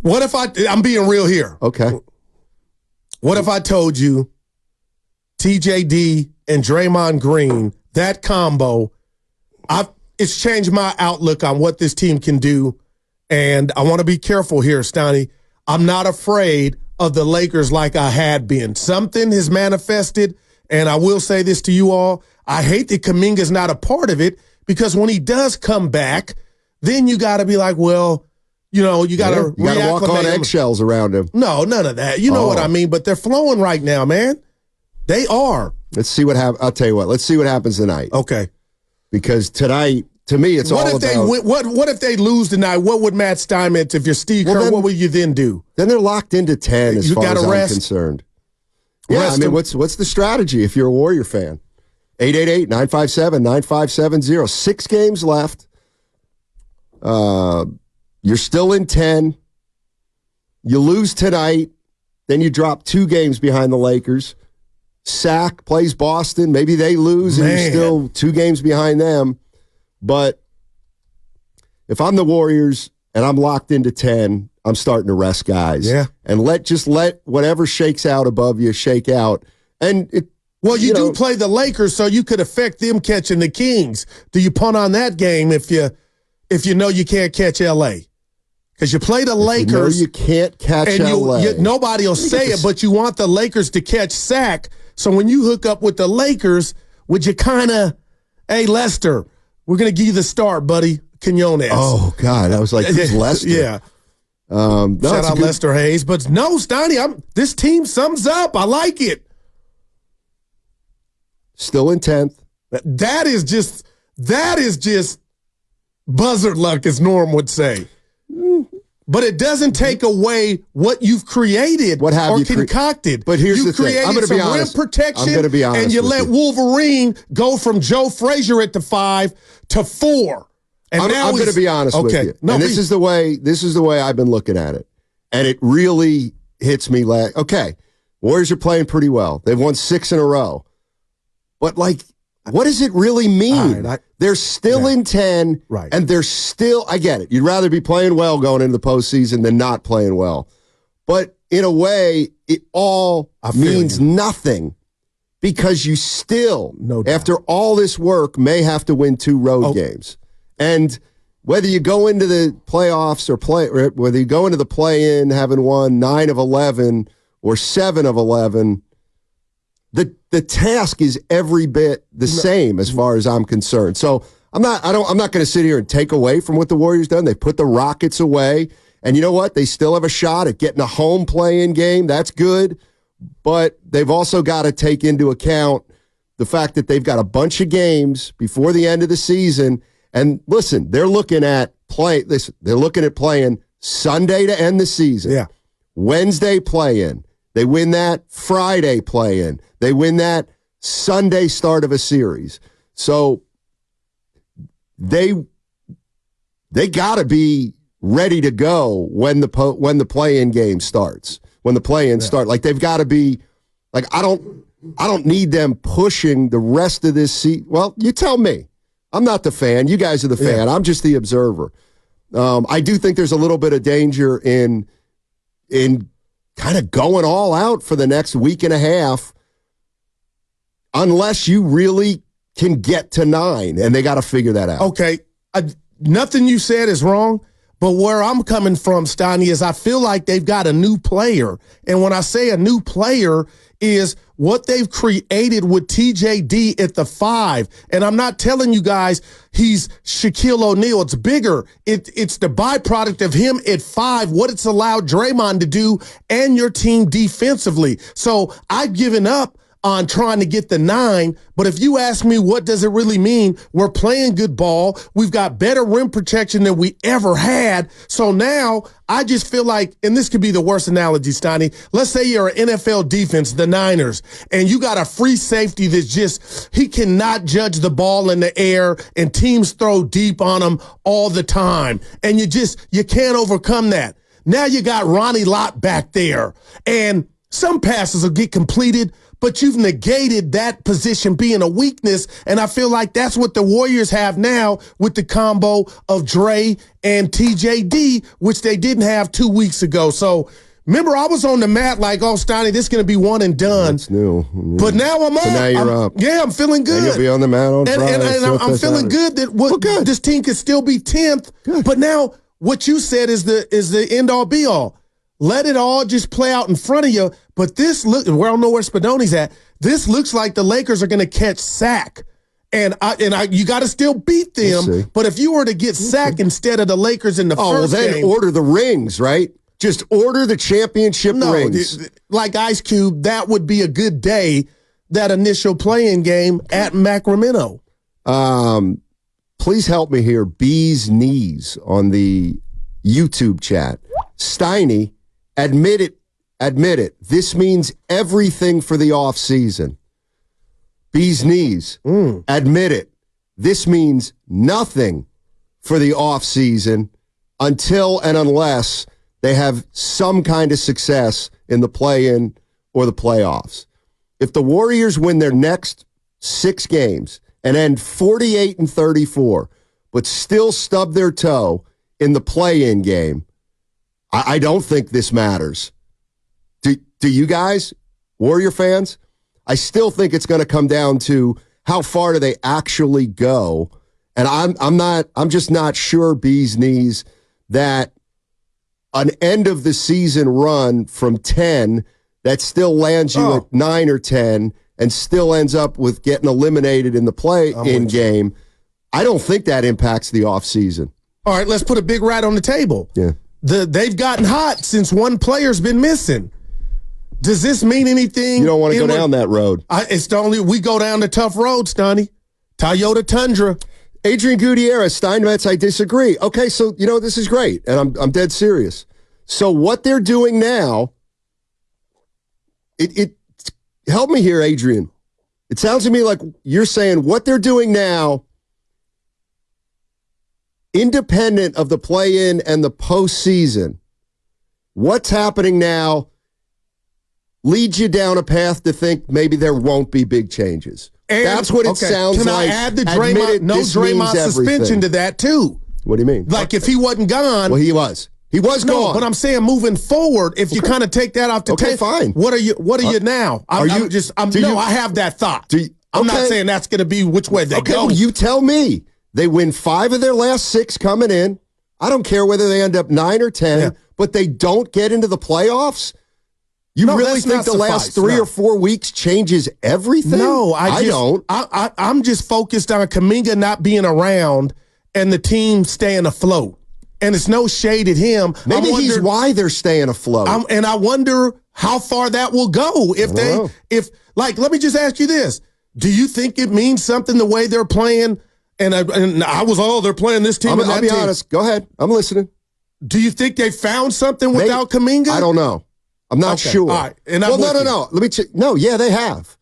What if I'm being real here? Okay. What if I told you TJD and Draymond Green, that combo, it's changed my outlook on what this team can do. And I want to be careful here, Steiny. I'm not afraid of the Lakers like I had been. Something has manifested, and I will say this to you all. I hate that Kuminga's not a part of it, because when he does come back, then you got to be like, well, you got to walk on eggshells around him. No, none of that. You know what I mean? But they're flowing right now, man. They are. Let's see what happens. I'll tell you what. Let's see what happens tonight. Okay. Because tonight, to me, it's what all if about... What if they lose tonight? What would Matt Steinmetz, if you're Steve Kerr, what would you then do? Then they're locked into 10 as far as I'm concerned. Yeah, I mean, what's the strategy if you're a Warrior fan? 888-957-9570. 6 games left. You're still in 10. You lose tonight. Then you drop 2 games behind the Lakers. Sac plays Boston. Maybe they lose and you're still 2 games behind them. But if I'm the Warriors and I'm locked into 10, I'm starting to rest guys. Yeah. And let whatever shakes out above you shake out. And you do play the Lakers, so you could affect them catching the Kings. Do you punt on that game if you know you can't catch L.A.? Because you play the Lakers. You can't catch L.A. Nobody will say it, but you want the Lakers to catch Sac. So when you hook up with the Lakers, would you kind of, hey, Lester, we're going to give you the start, buddy, Quinones. Oh, God. I was like, who's Lester? Yeah. Shout out Lester Hayes. But no, Steiny, this team sums up. I like it. Still in 10th. That is just buzzard luck, as Norm would say. But it doesn't take away what you've created or concocted. But here's the thing. I'm going to be honest. Rim protection, I'm going to be honest. And you let Wolverine go from Joe Frazier at the 5 to 4. And I'm going to be honest with you. No, and this is the way I've been looking at it. And it really hits me like, okay, Warriors are playing pretty well. They've won 6 in a row. But what does it really mean? Right, they're still in 10, right? And they're still, I get it. You'd rather be playing well going into the postseason than not playing well. But in a way, it all means nothing because you still, after all this work, may have to win 2 road games. And whether you go into the playoffs or whether you go into the play-in having won 9 of 11 or 7 of 11, the task is every bit the same as far as I'm concerned. So I'm not going to sit here and take away from what the Warriors done. They put the Rockets away, and you know what? They still have a shot at getting a home play-in game. That's good, but they've also got to take into account the fact that they've got a bunch of games before the end of the season. And listen, they're looking at playing Sunday to end the season. Yeah. Wednesday play-in. They win that Friday play-in. They win that Sunday start of a series. So they got to be ready to go when the play-in game starts. When the play-in start, they've got to be like I don't need them pushing the rest of this season. Well, you tell me. I'm not the fan. You guys are the fan. I'm just the observer. I do think there's a little bit of danger in kind of going all out for the next week and a half unless you really can get to 9, and they got to figure that out. Okay. Nothing you said is wrong, but where I'm coming from, Steiny, is I feel like they've got a new player. And when I say a new player is what they've created with TJD at the 5. And I'm not telling you guys he's Shaquille O'Neal. It's bigger. It's the byproduct of him at 5, what it's allowed Draymond to do and your team defensively. So I've given up on trying to get the 9, but if you ask me what does it really mean, we're playing good ball. We've got better rim protection than we ever had. So now I just feel like, and this could be the worst analogy, Steiny, let's say you're an NFL defense, the Niners, and you got a free safety that's he cannot judge the ball in the air, and teams throw deep on him all the time, and you can't overcome that. Now you got Ronnie Lott back there, and some passes will get completed, but you've negated that position being a weakness. And I feel like that's what the Warriors have now with the combo of Dre and TJD, which they didn't have 2 weeks ago. So remember, I was on the mat like, oh, Steiny, this is going to be one and done. That's new. But now I'm up. So now you're up. Yeah, I'm feeling good. And you'll be on the mat on Friday. And I'm feeling good that this team could still be 10th. Good. But now what you said is the end-all, be-all. Let it all just play out in front of you. But this look, we don't know where Spadoni's at. This looks like the Lakers are going to catch sack. And you got to still beat them. But if you were to get sack instead of the Lakers in the first then game, order the rings, right? Just order the championship rings. Like Ice Cube, that would be a good day, that initial playing game at Sacramento. Please help me here. Bee's Knees on the YouTube chat. Steiny, admit it. This means everything for the offseason. Bee's Knees, admit it. This means nothing for the offseason until and unless they have some kind of success in the play-in or the playoffs. If the Warriors win their next 6 games and end 48-34, but still stub their toe in the play-in game, I don't think this matters. Do you guys, Warrior fans? I still think it's going to come down to how far do they actually go. And I'm just not sure, Bee's Knees, that an end of the season run from 10 that still lands you at 9 or 10 and still ends up with getting eliminated in the play-in game. I don't think that impacts the offseason. All right, let's put a big rat on the table. Yeah. They've gotten hot since one player's been missing. Does this mean anything? You don't want to go down that road. It's the only, we go down the tough road, Steiny. Toyota Tundra. Adrian Gutierrez, Steinmetz, I disagree. Okay, so, this is great, and I'm dead serious. So what they're doing now, it help me here, Adrian. It sounds to me like you're saying what they're doing now, independent of the play-in and the postseason, what's happening now leads you down a path to think maybe there won't be big changes. And, that's what it sounds like. Can I add the Draymond suspension to that, too? What do you mean? Like, if he wasn't gone. Well, he was. He was gone. But I'm saying moving forward, if you kind of take that off the table, fine. What are you now? I have that thought. I'm not saying that's going to be which way they go. Well, you tell me. They win 5 of their last 6 coming in. I don't care whether they end up 9 or 10, but they don't get into the playoffs. You really think the last 3 or 4 weeks changes everything? No, I don't. I'm just focused on Kuminga not being around and the team staying afloat. And it's no shade at him. Maybe he's why they're staying afloat. And I wonder how far that will go. Let me just ask you this. Do you think it means something the way they're playing? They're playing this team. I'll be honest. Go ahead. I'm listening. Do you think they found something without Kuminga? I don't know. I'm not sure. All right. No. Let me check. No, yeah, they have.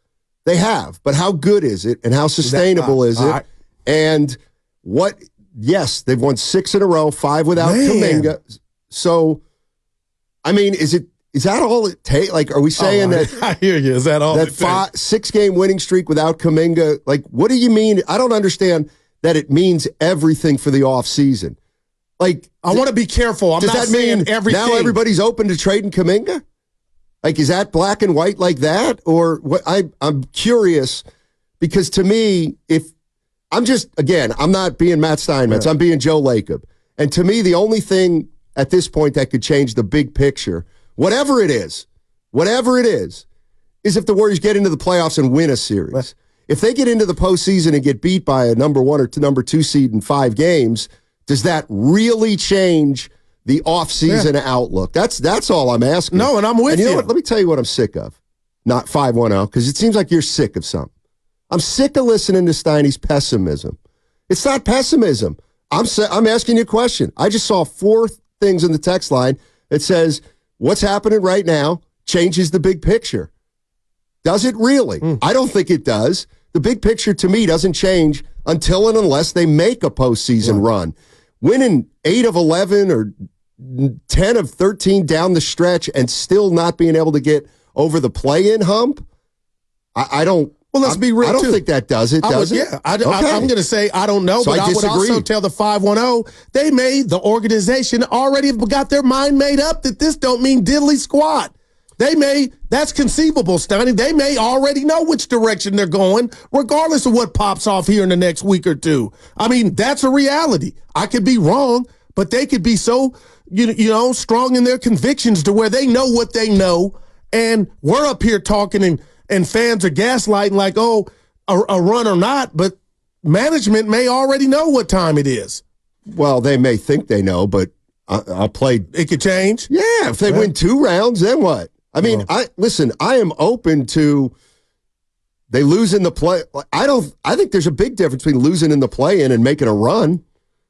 They have. But how good is it and how sustainable is it? Right. And yes, they've won 6 in a row, 5 without Kuminga. So, I mean, is that all it takes? Like, are we saying that? I hear you. Is that all it takes? 6-game winning streak without Kuminga? Like, what do you mean? I don't understand that it means everything for the offseason. Like, I want to be careful. I'm not saying everything. Now everybody's open to trading Kuminga? Like, is that black and white like that? Or what? I'm curious because to me, I'm not being Matt Steinmetz. I'm being Joe Lacob. And to me, the only thing at this point that could change the big picture, whatever it is, is if the Warriors get into the playoffs and win a series. Right. If they get into the postseason and get beat by a number 1 or number 2 seed in 5 games, does that really change the offseason outlook? That's all I'm asking. No, and I'm with you. You know what? Let me tell you what I'm sick of. Not 510, because it seems like you're sick of something. I'm sick of listening to Steiny's pessimism. It's not pessimism. I'm asking you a question. I just saw 4 things in the text line that says what's happening right now changes the big picture. Does it really? I don't think it does. The big picture to me doesn't change until and unless they make a postseason run. Winning 8 of 11 or 10 of 13 down the stretch and still not being able to get over the play-in hump, I don't. Well, let's be real. I don't think that does it. Does it? Yeah, I'm going to say I don't know, but I would also tell the 510 they made the organization already got their mind made up that this don't mean diddly squat. That's conceivable, Steiny. They may already know which direction they're going, regardless of what pops off here in the next week or two. I mean, that's a reality. I could be wrong, but they could be so, strong in their convictions to where they know what they know, and we're up here talking and fans are gaslighting like, oh, a run or not, but management may already know what time it is. Well, they may think they know, but I'll play. It could change? Yeah, if they win 2 rounds, then what? I mean, I am open to they lose in the play. I think there's a big difference between losing in the play-in and making a run.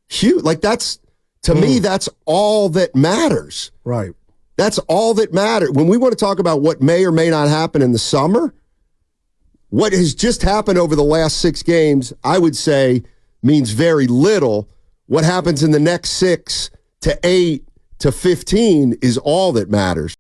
Huge. Like to me, that's all that matters. Right. That's all that matters. When we want to talk about what may or may not happen in the summer, what has just happened over the last 6 games, I would say, means very little. What happens in the next 6 to 8 to 15 is all that matters.